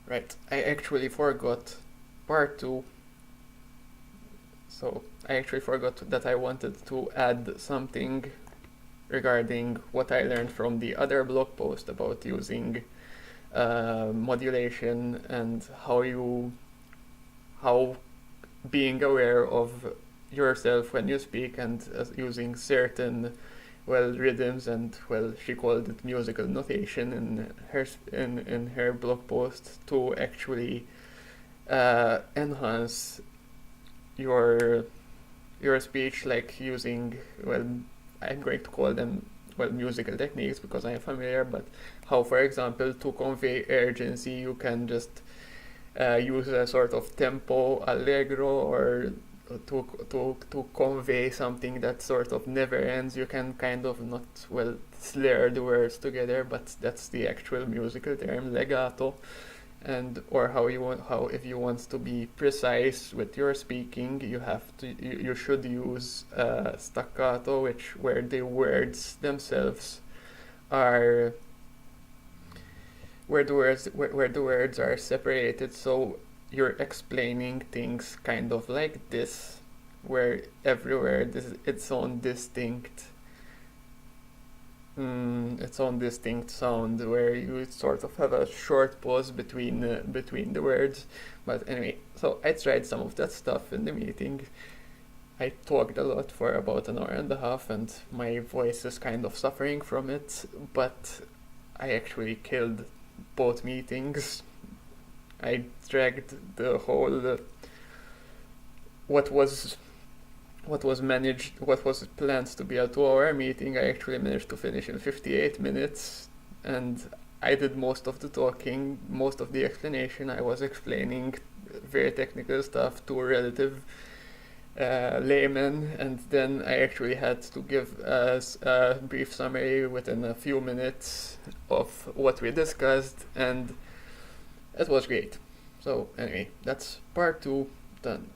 Right, I actually forgot part two. So I actually forgot that I wanted to add something regarding what I learned from the other blog post about using modulation and how being aware of yourself when you speak and using certain rhythms and she called it musical notation in her blog post to actually enhance your your speech, like using I'm going to call them musical techniques because I am familiar, but how, for example, to convey urgency you can just use a sort of tempo allegro, or to convey something that sort of never ends. You can kind of not slur the words together, but that's the actual musical term, legato. And or how you want, how if you want to be precise with your speaking, you have to you should use staccato, which where the words themselves are where the words are separated, so you're explaining things kind of like this, where every word is its own distinct sound, where you sort of have a short pause between the words. But anyway, so I tried some of that stuff in the meeting. I talked a lot for about an hour and a half, and my voice is kind of suffering from it, but I actually killed both meetings. I dragged the whole what was what was planned to be a 2 hour meeting. I actually managed to finish in 58 minutes, and I did most of the talking, most of the explanation. I was explaining very technical stuff to relative laymen, and then I actually had to give a brief summary within a few minutes of what we discussed, and it was great. So anyway, that's part two done.